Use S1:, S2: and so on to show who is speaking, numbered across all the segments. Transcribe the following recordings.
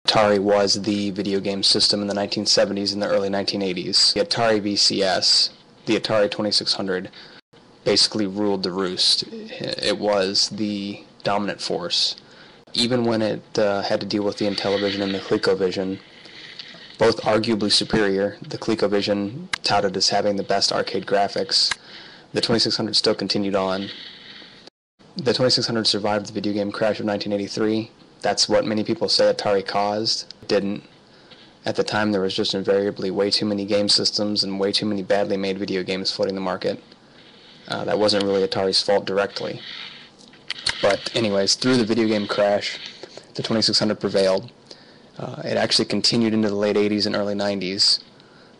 S1: Atari was the video game system in the 1970s and the early 1980s. The Atari VCS, the Atari 2600, basically ruled the roost. It was the dominant force. Even when it had to deal with the Intellivision and the ColecoVision, both arguably superior, the ColecoVision touted as having the best arcade graphics, the 2600 still continued on. The 2600 survived the video game crash of 1983. That's what many people say Atari caused. It didn't. At the time, there was just invariably way too many game systems and way too many badly made video games flooding the market. That wasn't really Atari's fault directly. But anyways, through the video game crash, the 2600 prevailed. It actually continued into the late 80s and early 90s.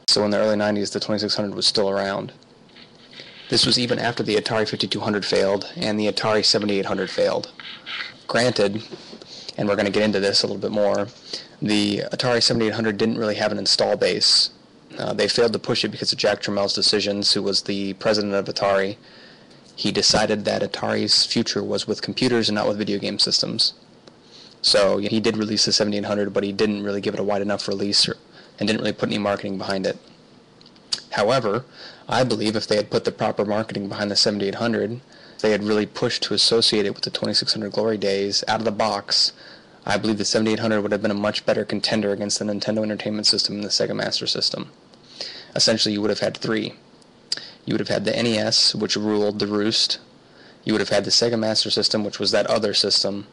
S1: So in the early 90s, the 2600 was still around. This was even after the Atari 5200 failed and the Atari 7800 failed. Granted, and we're going to get into this a little bit more, the Atari 7800 didn't really have an install base. They failed to push it because of Jack Tramel's decisions, who was the president of Atari. He decided that Atari's future was with computers and not with video game systems. So he did release the 7800, but he didn't really give it a wide enough release and didn't really put any marketing behind it. However, I believe if they had put the proper marketing behind the 7800, they had really pushed to associate it with the 2600 glory days out of the box, I believe the 7800 would have been a much better contender against the Nintendo Entertainment System and the Sega Master System. Essentially, you would have had three. You would have had the NES, which ruled the roost. You would have had the Sega Master System, which was that other system.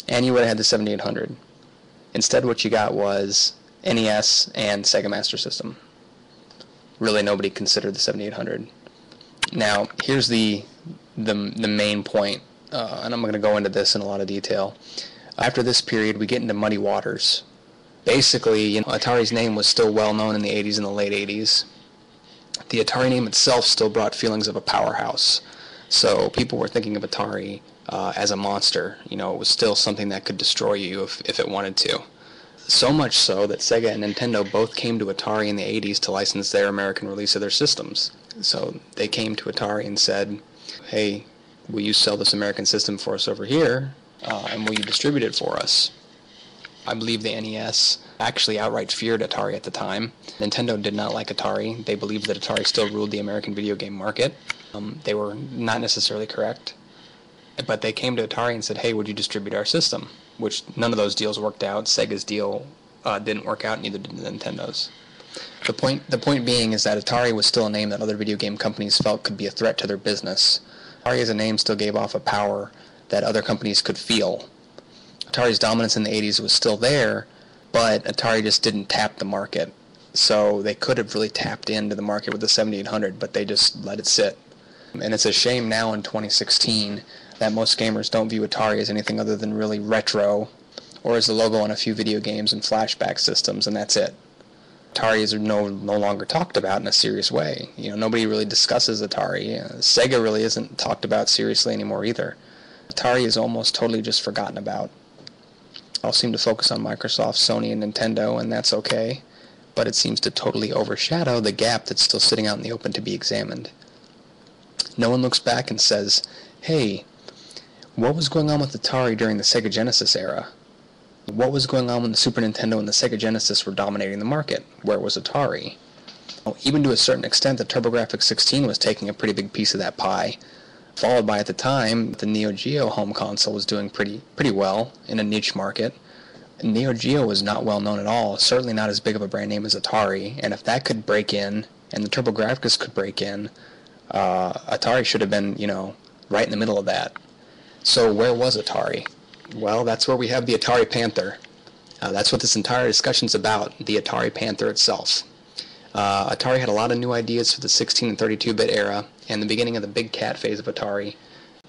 S1: And you would have had the 7800. Instead, what you got was NES and Sega Master System. Really, nobody considered the 7800. Now, here's the main point, and I'm going to go into this in a lot of detail. After this period, we get into muddy waters. Basically, Atari's name was still well known in the 80s and the late 80s. The Atari name itself still brought feelings of a powerhouse. So people were thinking of Atari as a monster. It was still something that could destroy you if it wanted to. So much so that Sega and Nintendo both came to Atari in the 80s to license their American release of their systems. So they came to Atari and said, hey, will you sell this American system for us over here, and will you distribute it for us? I believe the NES actually outright feared Atari at the time. Nintendo did not like Atari. They believed that Atari still ruled the American video game market. They were not necessarily correct. But they came to Atari and said, hey, would you distribute our system? Which none of those deals worked out. Sega's deal didn't work out, neither did Nintendo's. The point being is that Atari was still a name that other video game companies felt could be a threat to their business. Atari as a name still gave off a power that other companies could feel. Atari's dominance in the 80s was still there, but Atari just didn't tap the market. So they could have really tapped into the market with the 7800, but they just let it sit. And it's a shame now in 2016 that most gamers don't view Atari as anything other than really retro, or as the logo on a few video games and flashback systems, and that's it. Atari is no longer talked about in a serious way. Nobody really discusses Atari. Sega really isn't talked about seriously anymore either. Atari is almost totally just forgotten about. All seem to focus on Microsoft, Sony, and Nintendo, and that's okay, but it seems to totally overshadow the gap that's still sitting out in the open to be examined. No one looks back and says, hey, what was going on with Atari during the Sega Genesis era? What was going on when the Super Nintendo and the Sega Genesis were dominating the market? Where was Atari? Even to a certain extent, the TurboGrafx 16 was taking a pretty big piece of that pie, followed by, at the time, the Neo Geo home console was doing pretty well in a niche market. Neo Geo was not well known at all, certainly not as big of a brand name as Atari, and if that could break in, and the TurboGrafx could break in, Atari should have been, right in the middle of that. So where was Atari? Well, that's where we have the Atari Panther. That's what this entire discussion's about, the Atari Panther itself. Atari had a lot of new ideas for the 16 and 32-bit era, and the beginning of the Big Cat phase of Atari.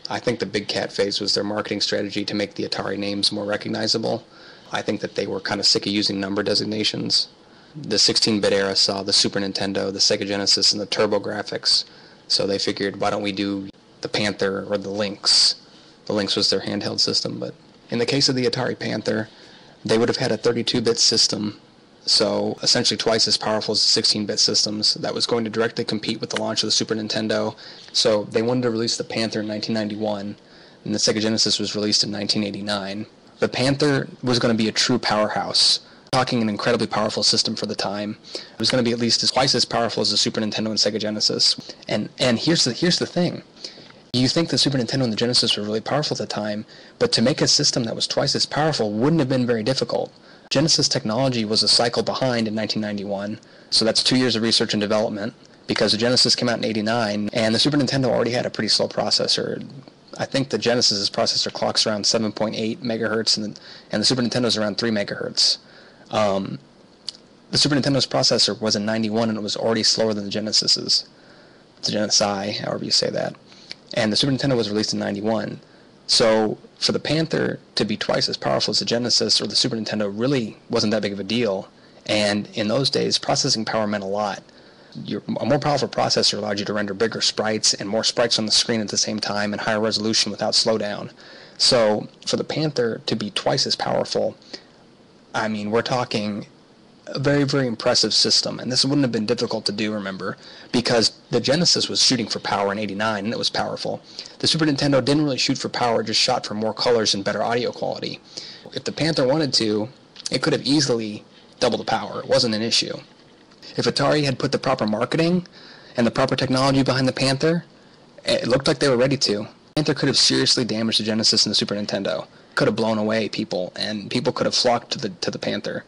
S1: I think the Big Cat phase was their marketing strategy to make the Atari names more recognizable. I think that they were kind of sick of using number designations. The 16-bit era saw the Super Nintendo, the Sega Genesis, and the TurboGrafx, so they figured, why don't we do the Panther or the Lynx? The Lynx was their handheld system, but in the case of the Atari Panther, they would have had a 32-bit system, so essentially twice as powerful as the 16-bit systems, that was going to directly compete with the launch of the Super Nintendo. So they wanted to release the Panther in 1991, and the Sega Genesis was released in 1989. The Panther was going to be a true powerhouse. Talking an incredibly powerful system for the time. It was going to be at least twice as powerful as the Super Nintendo and Sega Genesis. And here's the thing. You think the Super Nintendo and the Genesis were really powerful at the time, but to make a system that was twice as powerful wouldn't have been very difficult. Genesis technology was a cycle behind in 1991, so that's 2 years of research and development, because the Genesis came out in 89, and the Super Nintendo already had a pretty slow processor. I think the Genesis's processor clocks around 7.8 megahertz, and the Super Nintendo's around 3 megahertz. The Super Nintendo's processor was in 91, and it was already slower than the Genesis's. The Genesi, however you say that. And the Super Nintendo was released in 91. So for the Panther to be twice as powerful as the Genesis or the Super Nintendo really wasn't that big of a deal. And in those days, processing power meant a lot. A more powerful processor allowed you to render bigger sprites and more sprites on the screen at the same time and higher resolution without slowdown. So for the Panther to be twice as powerful, I mean, we're talking a very, very impressive system. And this wouldn't have been difficult to do, remember, because the Genesis was shooting for power in 89, and it was powerful. The Super Nintendo didn't really shoot for power, it just shot for more colors and better audio quality. If the Panther wanted to, it could have easily doubled the power. It wasn't an issue. If Atari had put the proper marketing and the proper technology behind the Panther, it looked like they were ready to. Panther could have seriously damaged the Genesis and the Super Nintendo. Could have blown away people, and people could have flocked to the Panther.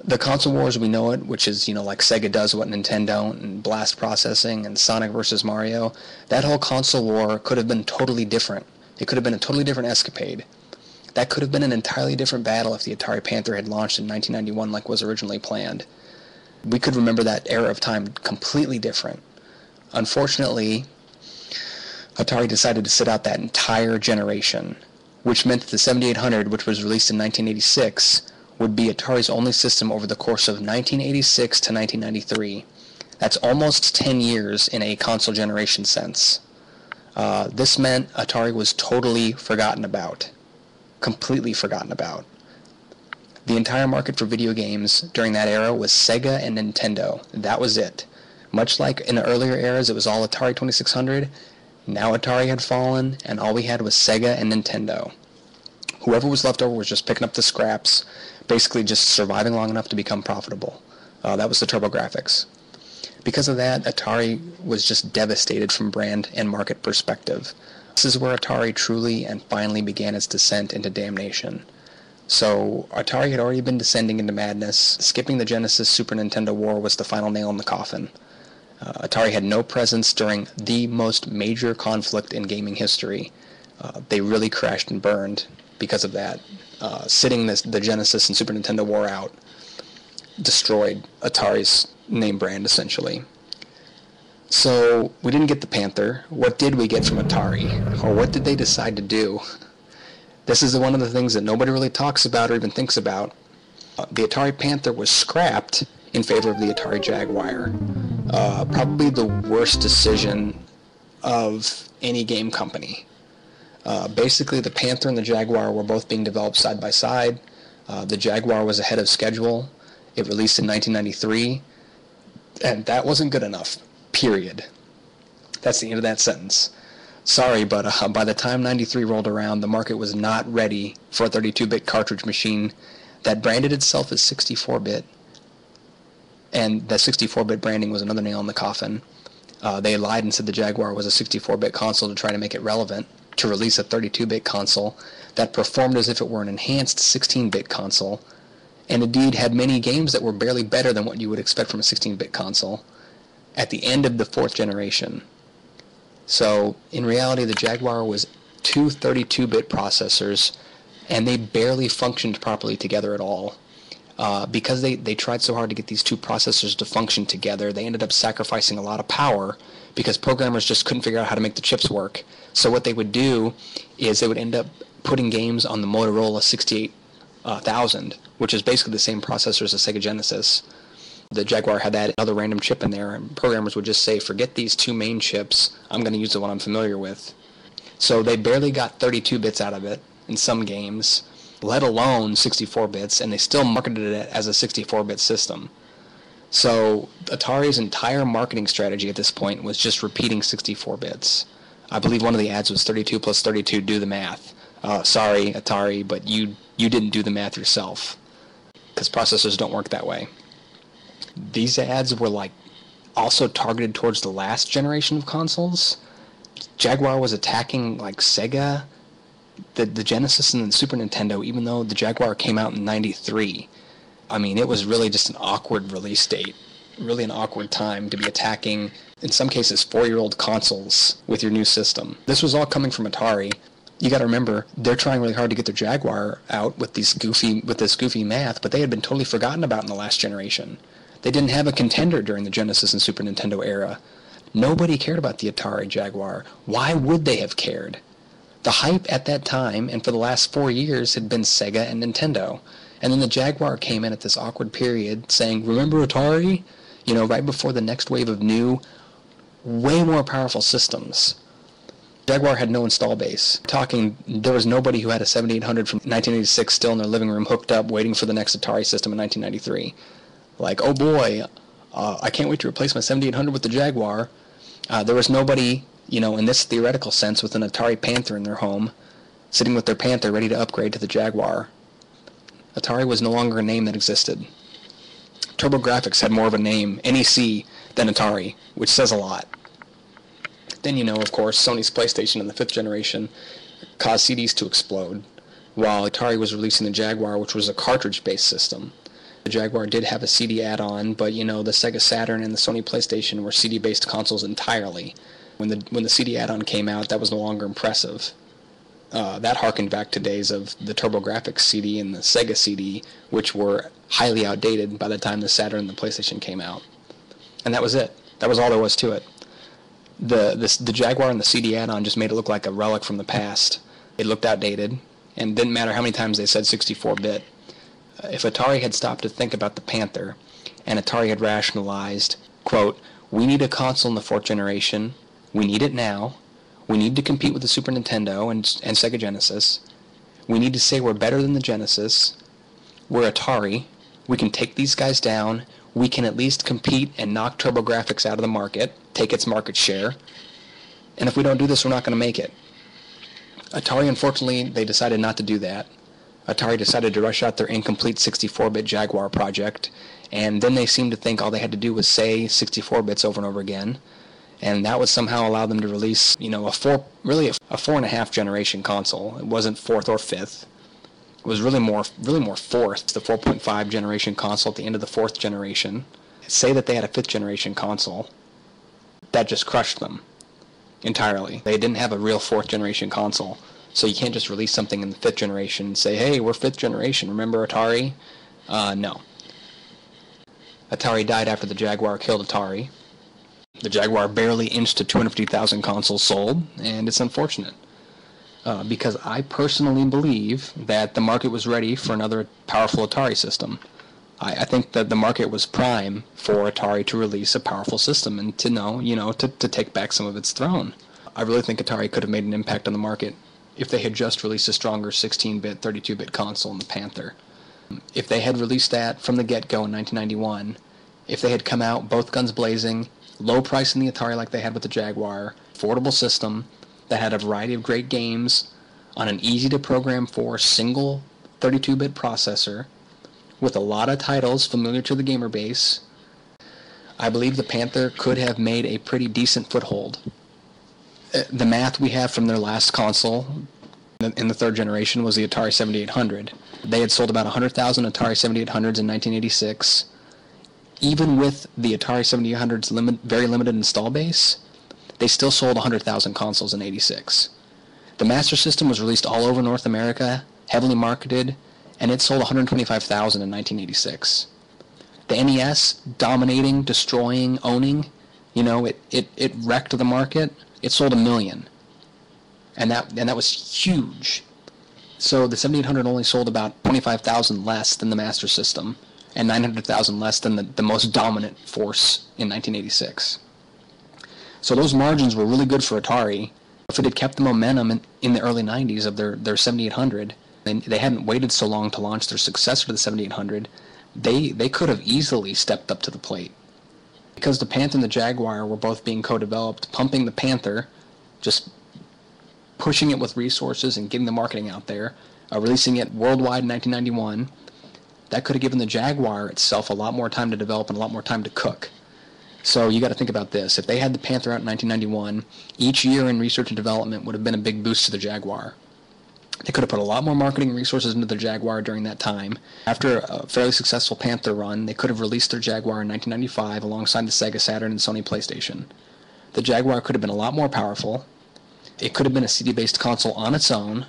S1: The console wars we know it, which is, like Sega does what Nintendo don't, and blast processing, and Sonic versus Mario, that whole console war could have been totally different. It could have been a totally different escapade. That could have been an entirely different battle if the Atari Panther had launched in 1991 like was originally planned. We could remember that era of time completely different. Unfortunately, Atari decided to sit out that entire generation, which meant that the 7800, which was released in 1986, would be Atari's only system over the course of 1986 to 1993. That's almost 10 years in a console generation sense. This meant Atari was totally forgotten about. Completely forgotten about. The entire market for video games during that era was Sega and Nintendo. That was it. Much like in the earlier eras, it was all Atari 2600. Now Atari had fallen, and all we had was Sega and Nintendo. Whoever was left over was just picking up the scraps, basically just surviving long enough to become profitable. That was the TurboGrafx. Because of that, Atari was just devastated from brand and market perspective. This is where Atari truly and finally began its descent into damnation. So Atari had already been descending into madness. Skipping the Genesis Super Nintendo war was the final nail in the coffin. Atari had no presence during the most major conflict in gaming history. They really crashed and burned because of that. Sitting the Genesis and Super Nintendo war out destroyed Atari's name brand, essentially. So we didn't get the Panther. What did we get from Atari? Or what did they decide to do? This is one of the things that nobody really talks about or even thinks about. The Atari Panther was scrapped in favor of the Atari Jaguar. Probably the worst decision of any game company. Basically, the Panther and the Jaguar were both being developed side by side. The Jaguar was ahead of schedule. It released in 1993, and that wasn't good enough, period. That's the end of that sentence. Sorry, but by the time 93 rolled around, the market was not ready for a 32-bit cartridge machine that branded itself as 64-bit. And that 64-bit branding was another nail in the coffin. They lied and said the Jaguar was a 64-bit console to try to make it relevant, to release a 32-bit console that performed as if it were an enhanced 16-bit console, and indeed had many games that were barely better than what you would expect from a 16-bit console at the end of the fourth generation. So, in reality, the Jaguar was two 32-bit processors, and they barely functioned properly together at all. Because they tried so hard to get these two processors to function together, they ended up sacrificing a lot of power because programmers just couldn't figure out how to make the chips work. So what they would do is they would end up putting games on the Motorola 68000, which is basically the same processor as the Sega Genesis. The Jaguar had that other random chip in there, and programmers would just say, forget these two main chips, I'm going to use the one I'm familiar with. So they barely got 32 bits out of it in some games, let alone 64 bits, and they still marketed it as a 64-bit system. So Atari's entire marketing strategy at this point was just repeating 64 bits. I believe one of the ads was 32 plus 32, do the math. Sorry, Atari, but you didn't do the math yourself. because processors don't work that way. These ads were like also targeted towards the last generation of consoles. Jaguar was attacking like Sega, the Genesis, and the Super Nintendo, even though the Jaguar came out in '93. I mean, it was really just an awkward release date, really an awkward time to be attacking, in some cases, 4-year-old consoles with your new system. This was all coming from Atari. You got to remember, they're trying really hard to get their Jaguar out with this goofy math, but they had been totally forgotten about in the last generation. They didn't have a contender during the Genesis and Super Nintendo era. Nobody cared about the Atari Jaguar. Why would they have cared? The hype at that time, and for the last 4 years, had been Sega and Nintendo. And then the Jaguar came in at this awkward period saying, remember Atari? You know, right before the next wave of new, way more powerful systems. Jaguar had no install base. There was nobody who had a 7800 from 1986 still in their living room hooked up waiting for the next Atari system in 1993. Like, oh boy, I can't wait to replace my 7800 with the Jaguar. There was nobody, you know, in this theoretical sense, with an Atari Panther in their home, sitting with their Panther ready to upgrade to the Jaguar. Atari was no longer a name that existed. TurboGrafx had more of a name, NEC, than Atari, which says a lot. Then, you know, of course, Sony's PlayStation in the 5th generation caused CDs to explode, while Atari was releasing the Jaguar, which was a cartridge-based system. The Jaguar did have a CD add-on, but, you know, the Sega Saturn and the Sony PlayStation were CD-based consoles entirely. When the CD add-on came out, that was no longer impressive. That harkened back to days of the TurboGrafx CD and the Sega CD, which were highly outdated by the time the Saturn and the PlayStation came out. And that was it. That was all there was to it. The Jaguar and the CD add-on just made it look like a relic from the past. It looked outdated, and it didn't matter how many times they said 64-bit. If Atari had stopped to think about the Panther, and Atari had rationalized, quote, we need a console in the 4th generation, we need it now, we need to compete with the Super Nintendo and Sega Genesis, we need to say we're better than the Genesis, we're Atari, we can take these guys down, we can at least compete and knock TurboGrafx out of the market, take its market share, and if we don't do this, we're not going to make it. Atari, unfortunately, they decided not to do that. Atari decided to rush out their incomplete 64-bit Jaguar project, and then they seemed to think all they had to do was say 64 bits over and over again, and that would somehow allow them to release, you know, a 4.5 generation console. It wasn't 4th or 5th. It was really more 4th, the 4.5 generation console at the end of the 4th generation. Say that they had a 5th generation console, that just crushed them entirely. They didn't have a real 4th generation console. So you can't just release something in the 5th generation and say, hey, we're 5th generation, remember Atari? No. Atari died after the Jaguar killed Atari. The Jaguar barely inched to 250,000 consoles sold, and it's unfortunate. Because I personally believe that the market was ready for another powerful Atari system. I think that the market was prime for Atari to release a powerful system and to take back some of its throne. I really think Atari could have made an impact on the market if they had just released a stronger 16-bit, 32-bit console in the Panther. If they had released that from the get-go in 1991, if they had come out both guns blazing, low price in the Atari like they had with the Jaguar, affordable system that had a variety of great games on an easy-to-program for single 32-bit processor with a lot of titles familiar to the gamer base, I believe the Panther could have made a pretty decent foothold. The math we have from their last console in the 3rd generation was the Atari 7800. They had sold about 100,000 Atari 7800s in 1986. Even with the Atari 7800's very limited install base, they still sold 100,000 consoles in 86. The Master System was released all over North America, heavily marketed, and it sold 125,000 in 1986. The NES, dominating, destroying, owning, it wrecked the market. It sold 1 million, and that was huge. So the 7800 only sold about 25,000 less than the Master System, and 900,000 less than the most dominant force in 1986. So those margins were really good for Atari. If it had kept the momentum in the early 90s of their 7800, and they hadn't waited so long to launch their successor to the 7800, they could have easily stepped up to the plate. Because the Panther and the Jaguar were both being co-developed, pumping the Panther, just pushing it with resources and getting the marketing out there, releasing it worldwide in 1991,
S2: That could have given the Jaguar itself a lot more time to develop and a lot more time to cook. So you got to think about this. If they had the Panther out in 1991, each year in research and development would have been a big boost to the Jaguar. They could have put a lot more marketing resources into the Jaguar during that time. After a fairly successful Panther run, they could have released their Jaguar in 1995 alongside the Sega Saturn and Sony PlayStation. The Jaguar could have been a lot more powerful. It could have been a CD-based console on its own.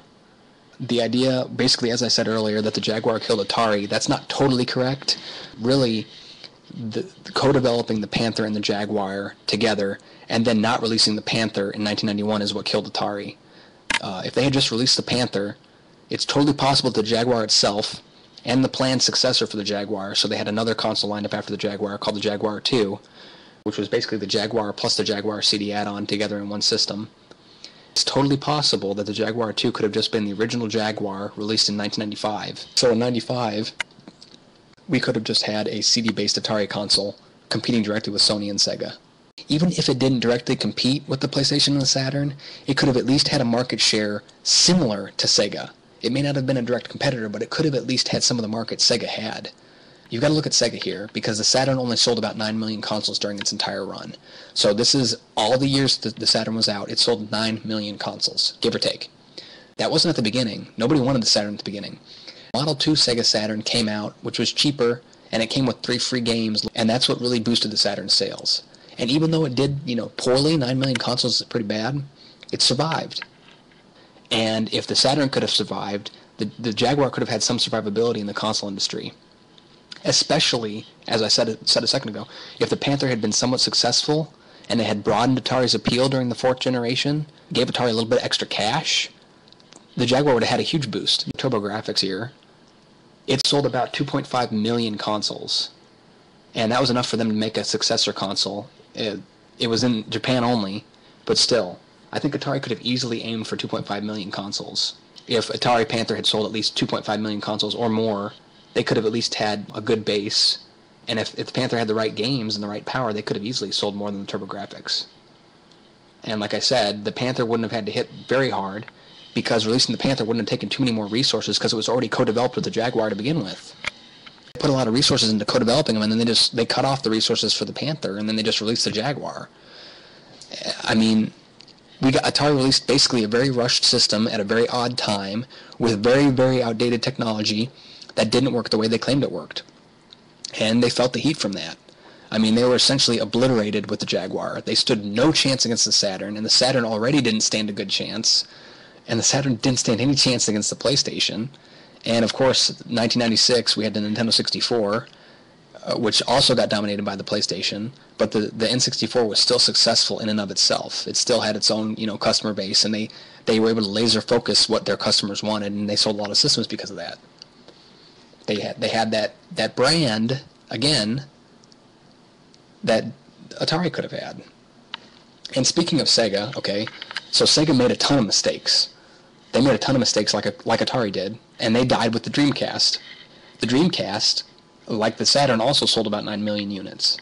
S2: The idea, basically, as I said earlier, that the Jaguar killed Atari, that's not totally correct. Really, the co-developing the Panther and the Jaguar together and then not releasing the Panther in 1991 is what killed Atari. If they had just released the Panther, it's totally possible that the Jaguar itself and the planned successor for the Jaguar, so they had another console lined up after the Jaguar called the Jaguar 2, which was basically the Jaguar plus the Jaguar CD add-on together in one system. It's totally possible that the Jaguar 2 could have just been the original Jaguar released in 1995. So in 95, we could have just had a CD-based Atari console competing directly with Sony and Sega. Even if it didn't directly compete with the PlayStation and the Saturn, it could have at least had a market share similar to Sega. It may not have been a direct competitor, but it could have at least had some of the market Sega had. You've got to look at Sega here, because the Saturn only sold about 9 million consoles during its entire run. So this is all the years that the Saturn was out, it sold 9 million consoles, give or take. That wasn't at the beginning. Nobody wanted the Saturn at the beginning. Model 2 Sega Saturn came out, which was cheaper, and it came with 3 free games, and that's what really boosted the Saturn's sales. And even though it did, poorly, 9 million consoles is pretty bad, it survived. And if the Saturn could have survived, the Jaguar could have had some survivability in the console industry. Especially, as I said a second ago, if the Panther had been somewhat successful and it had broadened Atari's appeal during the 4th generation, gave Atari a little bit extra cash, the Jaguar would have had a huge boost. TurboGrafx here, it sold about 2.5 million consoles, and that was enough for them to make a successor console. It was in Japan only, but still, I think Atari could have easily aimed for 2.5 million consoles. If Atari Panther had sold at least 2.5 million consoles or more, they could have at least had a good base, and if the Panther had the right games and the right power, they could have easily sold more than the TurboGrafx. And like I said, the Panther wouldn't have had to hit very hard, because releasing the Panther wouldn't have taken too many more resources, because it was already co-developed with the Jaguar to begin with. They put a lot of resources into co-developing them, and then they cut off the resources for the Panther, and then they just released the Jaguar. I mean, Atari released basically a very rushed system at a very odd time with very, very outdated technology that didn't work the way they claimed it worked. And they felt the heat from that. I mean, they were essentially obliterated with the Jaguar. They stood no chance against the Saturn, and the Saturn already didn't stand a good chance, and the Saturn didn't stand any chance against the PlayStation. And of course, 1996, we had the Nintendo 64, which also got dominated by the PlayStation, but the N64 was still successful in and of itself. It still had its own, customer base, and they were able to laser focus what their customers wanted, and they sold a lot of systems because of that. They had that brand, again, that Atari could have had. And speaking of Sega, okay, so Sega made a ton of mistakes. They made a ton of mistakes like Atari did, and they died with the Dreamcast. The Dreamcast, like the Saturn, also sold about 9 million units.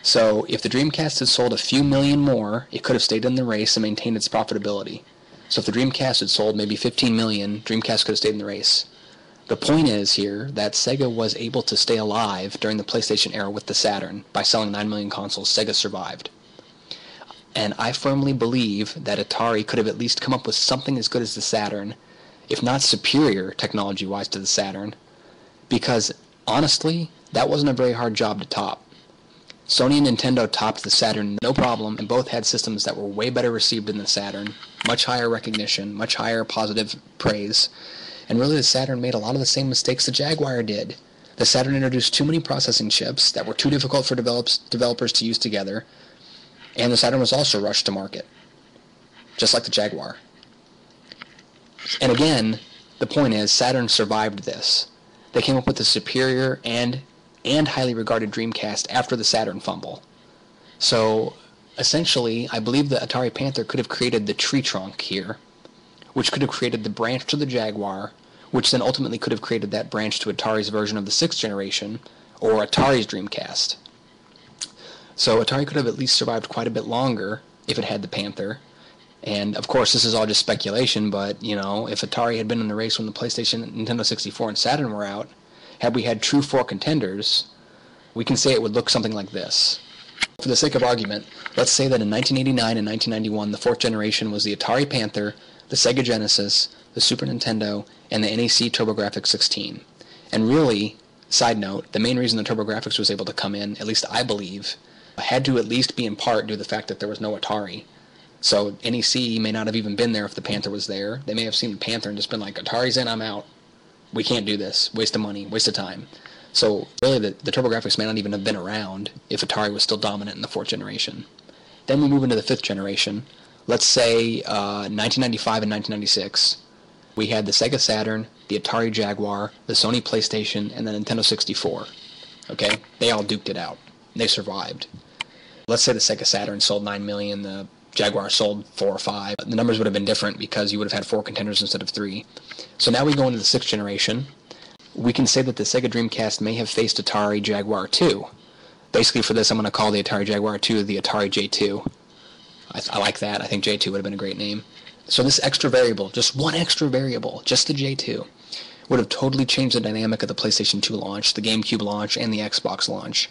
S2: So if the Dreamcast had sold a few million more, it could have stayed in the race and maintained its profitability. So if the Dreamcast had sold maybe 15 million, Dreamcast could have stayed in the race. The point is here that Sega was able to stay alive during the PlayStation era with the Saturn. By selling 9 million consoles, Sega survived. And I firmly believe that Atari could have at least come up with something as good as the Saturn, if not superior technology-wise to the Saturn, because honestly, that wasn't a very hard job to top. Sony and Nintendo topped the Saturn no problem, and both had systems that were way better received than the Saturn, much higher recognition, much higher positive praise. And really, the Saturn made a lot of the same mistakes the Jaguar did. The Saturn introduced too many processing chips that were too difficult for developers to use together, and the Saturn was also rushed to market, just like the Jaguar. And again, the point is, Saturn survived this. They came up with a superior and highly regarded Dreamcast after the Saturn fumble. So, essentially, I believe the Atari Panther could have created the tree trunk here, which could have created the branch to the Jaguar, which then ultimately could have created that branch to Atari's version of the 6th generation, or Atari's Dreamcast. So Atari could have at least survived quite a bit longer if it had the Panther. And of course, this is all just speculation, but if Atari had been in the race when the PlayStation, Nintendo 64, and Saturn were out, Had we had true four contenders, we can say it would look something like this. For the sake of argument, let's say that in 1989 and 1991, the fourth generation was the Atari Panther, the Sega Genesis, the Super Nintendo, and the NEC TurboGrafx 16. And really, side note, the main reason the TurboGrafx was able to come in, at least I believe, had to at least be in part due to the fact that there was no Atari. So NEC may not have even been there if the Panther was there. They may have seen the Panther and just been like, Atari's in, I'm out. We can't do this. Waste of money, waste of time. So really the TurboGrafx may not even have been around if Atari was still dominant in the fourth generation. Then we move into the fifth generation. Let's say 1995 and 1996. We had the Sega Saturn, the Atari Jaguar, the Sony PlayStation, and the Nintendo 64. Okay? They all duked it out. They survived. Let's say the Sega Saturn sold 9 million, the Jaguar sold 4 or 5. The numbers would have been different because you would have had 4 contenders instead of 3. So now we go into the sixth generation. We can say that the Sega Dreamcast may have faced Atari Jaguar 2. Basically for this, I'm going to call the Atari Jaguar 2 the Atari J2. I like that. I think J2 would have been a great name. So this extra variable, just one extra variable, just the J2, would have totally changed the dynamic of the PlayStation 2 launch, the GameCube launch, and the Xbox launch.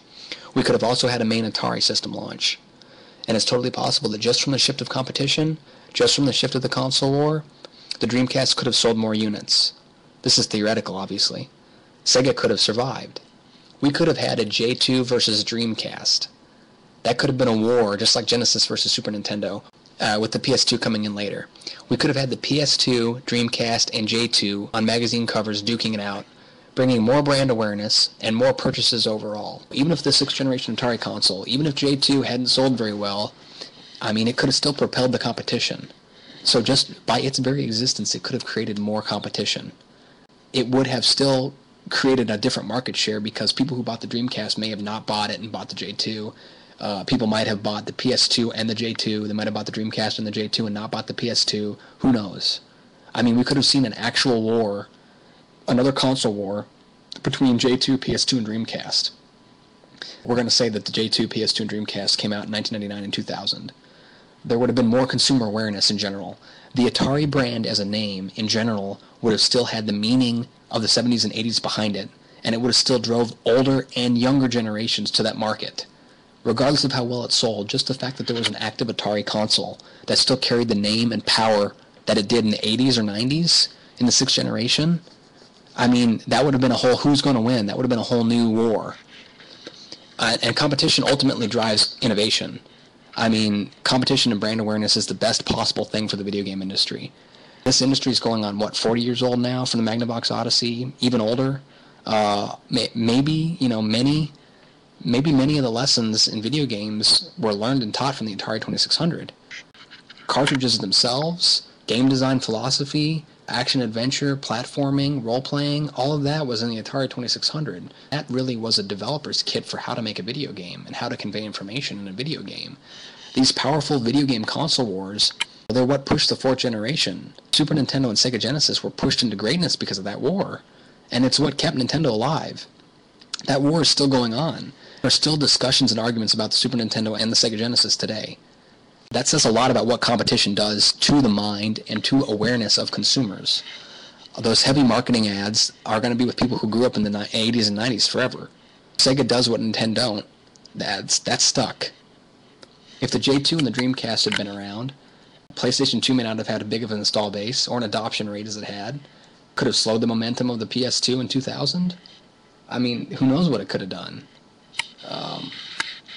S2: We could have also had a main Atari system launch. And it's totally possible that just from the shift of competition, just from the shift of the console war, the Dreamcast could have sold more units. This is theoretical, obviously. Sega could have survived. We could have had a J2 versus Dreamcast. That could have been a war, just like Genesis versus Super Nintendo, with the PS2 coming in later. We could have had the PS2, Dreamcast, and J2 on magazine covers duking it out, bringing more brand awareness and more purchases overall. Even if the sixth generation Atari console, even if J2 hadn't sold very well, I mean, it could have still propelled the competition. So just by its very existence, it could have created more competition. It would have still created a different market share because people who bought the Dreamcast may have not bought it and bought the J2. People might have bought the PS2 and the J2. They might have bought the Dreamcast and the J2 and not bought the PS2. Who knows? I mean, we could have seen an actual war, another console war, between J2, PS2, and Dreamcast. We're going to say that the J2, PS2, and Dreamcast came out in 1999 and 2000. There would have been more consumer awareness in general. The Atari brand as a name, in general, would have still had the meaning of the 70s and 80s behind it, and it would have still drove older and younger generations to that market. Regardless of how well it sold, just the fact that there was an active Atari console that still carried the name and power that it did in the 80s or 90s, in the sixth generation, I mean, that would have been a whole who's going to win. That would have been a whole new war. And competition ultimately drives innovation. I mean, competition and brand awareness is the best possible thing for the video game industry. This industry is going on, 40 years old now from the Magnavox Odyssey, even older. Maybe many of the lessons in video games were learned and taught from the Atari 2600. Cartridges themselves, game design philosophy, action-adventure, platforming, role-playing, all of that was in the Atari 2600. That really was a developer's kit for how to make a video game and how to convey information in a video game. These powerful video game console wars, they're what pushed the fourth generation. Super Nintendo and Sega Genesis were pushed into greatness because of that war, and it's what kept Nintendo alive. That war is still going on. There are still discussions and arguments about the Super Nintendo and the Sega Genesis today. That says a lot about what competition does to the mind and to awareness of consumers. Those heavy marketing ads are going to be with people who grew up in the 80s and 90s forever. Sega does what NINTENDO'Nt. That's stuck. If the J2 and the Dreamcast had been around, PlayStation 2 may not have had a big of an install base or an adoption rate as it had. Could have slowed the momentum of the PS2 in 2000. I mean, who knows what it could have done.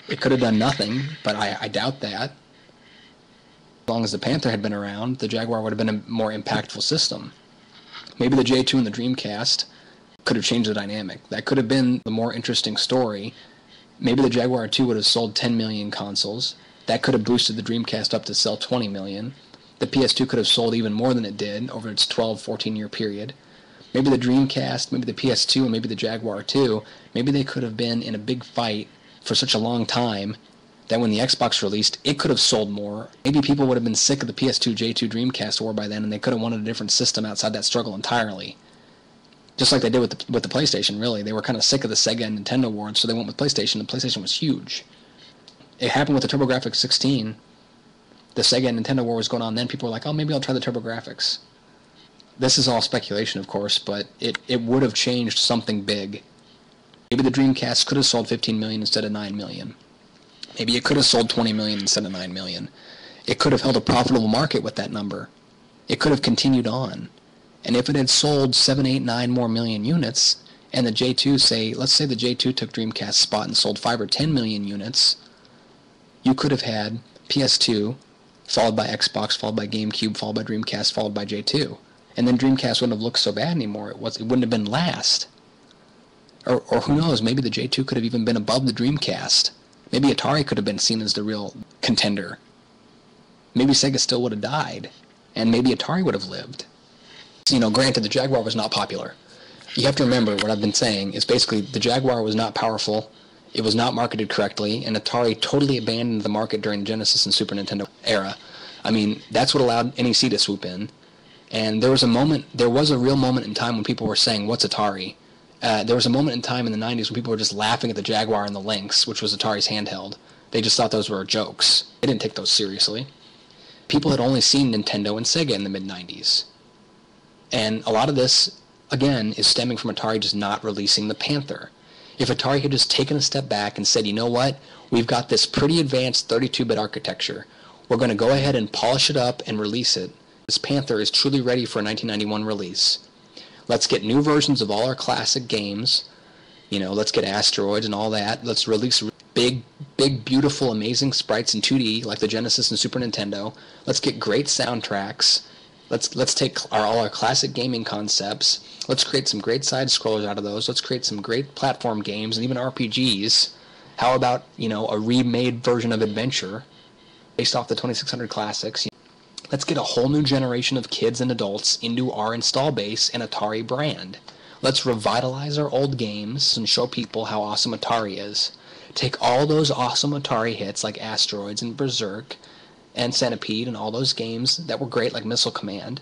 S2: It could have done nothing, but I doubt that. As long as the Panther had been around, the Jaguar would have been a more impactful system. Maybe the J2 and the Dreamcast could have changed the dynamic. That could have been the more interesting story. Maybe the Jaguar 2 would have sold 10 million consoles. That could have boosted the Dreamcast up to sell 20 million. The PS2 could have sold even more than it did over its 12, 14-year period. Maybe the Dreamcast, maybe the PS2, and maybe the Jaguar 2, maybe they could have been in a big fight for such a long time that when the Xbox released, it could have sold more. Maybe people would have been sick of the PS2, J2, Dreamcast war by then, and they could have wanted a different system outside that struggle entirely. Just like they did with the PlayStation, really. They were kind of sick of the Sega and Nintendo war, so they went with PlayStation. The PlayStation was huge. It happened with the TurboGrafx 16. The Sega and Nintendo war was going on then. People were like, oh, maybe I'll try the TurboGrafx. This is all speculation, of course, but it would have changed something big. Maybe the Dreamcast could have sold 15 million instead of 9 million. Maybe it could have sold 20 million instead of 9 million. It could have held a profitable market with that number. It could have continued on. And if it had sold 7, 8, 9 more million units, and the J2 let's say the J2 took Dreamcast's spot and sold 5 or 10 million units, you could have had PS2, followed by Xbox, followed by GameCube, followed by Dreamcast, followed by J2. And then Dreamcast wouldn't have looked so bad anymore. It wouldn't have been last. Or who knows, maybe the J2 could have even been above the Dreamcast. Maybe Atari could have been seen as the real contender. Maybe Sega still would have died, and maybe Atari would have lived. Granted, the Jaguar was not popular. You have to remember what I've been saying is basically the Jaguar was not powerful, it was not marketed correctly, and Atari totally abandoned the market during the Genesis and Super Nintendo era. I mean, that's what allowed NEC to swoop in. And there was a real moment in time when people were saying, what's Atari? There was a moment in time in the 90s when people were just laughing at the Jaguar and the Lynx, which was Atari's handheld. They just thought those were jokes. They didn't take those seriously. People had only seen Nintendo and Sega in the mid-90s. And a lot of this, again, is stemming from Atari just not releasing the Panther. If Atari had just taken a step back and said, you know what, we've got this pretty advanced 32-bit architecture. We're going to go ahead and polish it up and release it. This Panther is truly ready for a 1991 release. Let's get new versions of all our classic games. Let's get Asteroids and all that. Let's release big, beautiful, amazing sprites in 2D like the Genesis and Super Nintendo. Let's get great soundtracks. Let's take all our classic gaming concepts. Let's create some great side scrollers out of those. Let's create some great platform games and even RPGs. How about, a remade version of Adventure based off the 2600 classics? Let's get a whole new generation of kids and adults into our install base and Atari brand. Let's revitalize our old games and show people how awesome Atari is. Take all those awesome Atari hits like Asteroids and Berserk and Centipede and all those games that were great like Missile Command,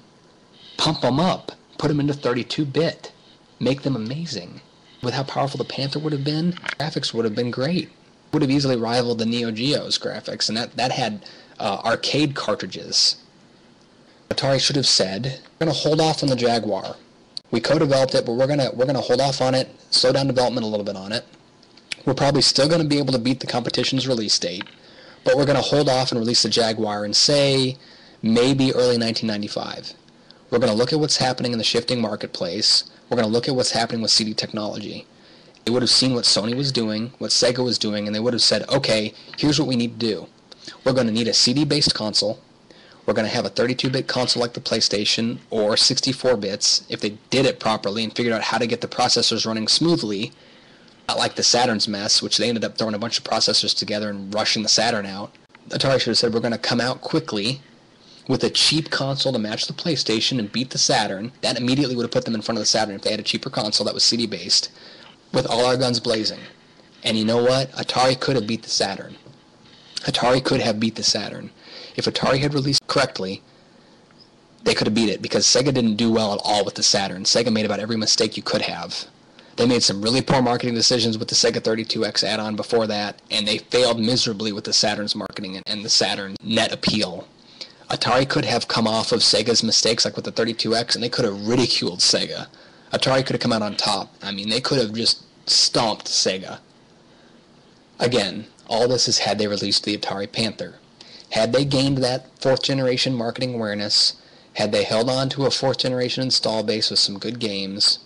S2: pump them up, put them into 32-bit, make them amazing. With how powerful the Panther would have been, graphics would have been great. Would have easily rivaled the Neo Geo's graphics, and that had arcade cartridges. Atari should have said, we're going to hold off on the Jaguar. We co-developed it, but we're gonna hold off on it, slow down development a little bit on it. We're probably still going to be able to beat the competition's release date, but we're going to hold off and release the Jaguar in, say, maybe early 1995. We're going to look at what's happening in the shifting marketplace. We're going to look at what's happening with CD technology. They would have seen what Sony was doing, what Sega was doing, and they would have said, okay, here's what we need to do. We're going to need a CD-based console. We're going to have a 32-bit console like the PlayStation, or 64 bits, if they did it properly and figured out how to get the processors running smoothly, not like the Saturn's mess, which they ended up throwing a bunch of processors together and rushing the Saturn out. Atari should have said, we're going to come out quickly with a cheap console to match the PlayStation and beat the Saturn. That immediately would have put them in front of the Saturn if they had a cheaper console that was CD-based, with all our guns blazing. And you know what? Atari could have beat the Saturn. Atari could have beat the Saturn. If Atari had released correctly, they could have beat it, because Sega didn't do well at all with the Saturn. Sega made about every mistake you could have. They made some really poor marketing decisions with the Sega 32X add-on before that, and they failed miserably with the Saturn's marketing and the Saturn net appeal. Atari could have come off of Sega's mistakes, like with the 32X, and they could have ridiculed Sega. Atari could have come out on top. I mean, they could have just stomped Sega. Again, all this is had they released the Atari Panther. Had they gained that fourth-generation marketing awareness, had they held on to a fourth-generation install base with some good games,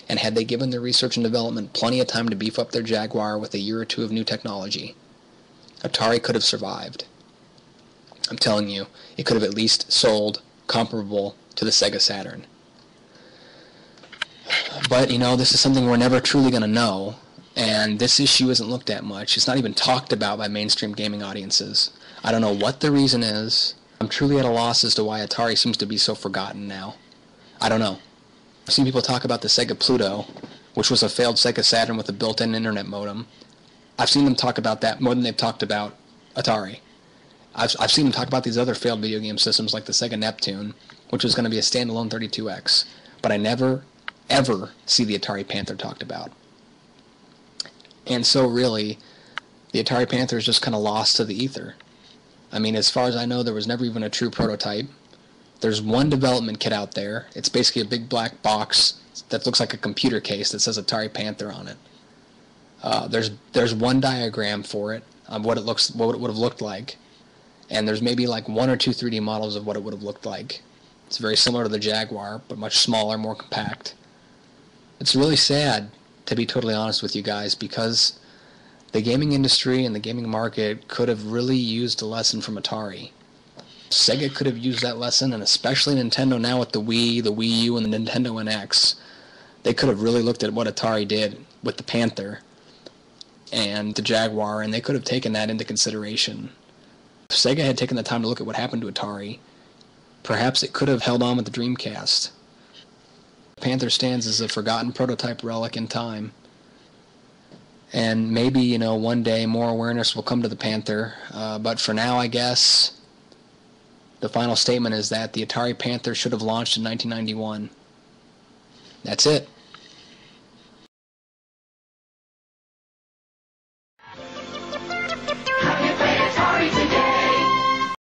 S2: and had they given their research and development plenty of time to beef up their Jaguar with a year or two of new technology, Atari could have survived. I'm telling you, it could have at least sold comparable to the Sega Saturn. But, this is something we're never truly going to know, and this issue isn't looked at much. It's not even talked about by mainstream gaming audiences. I don't know what the reason is. I'm truly at a loss as to why Atari seems to be so forgotten now. I don't know. I've seen people talk about the Sega Pluto, which was a failed Sega Saturn with a built-in internet modem. I've seen them talk about that more than they've talked about Atari. I've seen them talk about these other failed video game systems like the Sega Neptune, which was going to be a standalone 32X. But I never, ever see the Atari Panther talked about. And so really, the Atari Panther is just kind of lost to the ether. I mean, as far as I know, there was never even a true prototype. There's one development kit out there. It's basically a big black box that looks like a computer case that says Atari Panther on it. There's one diagram for it of what it would have looked like, and there's maybe like 1 or 2 3D models of what it would have looked like. It's very similar to the Jaguar, but much smaller, more compact. It's really sad, to be totally honest with you guys, because the gaming industry and the gaming market could have really used a lesson from Atari. Sega could have used that lesson, and especially Nintendo now with the Wii, the Wii U, and the Nintendo NX. They could have really looked at what Atari did with the Panther and the Jaguar, and they could have taken that into consideration. If Sega had taken the time to look at what happened to Atari, perhaps it could have held on with the Dreamcast. Panther stands as a forgotten prototype relic in time. And maybe, one day more awareness will come to the Panther. But for now, I guess, the final statement is that the Atari Panther should have launched in 1991. That's it.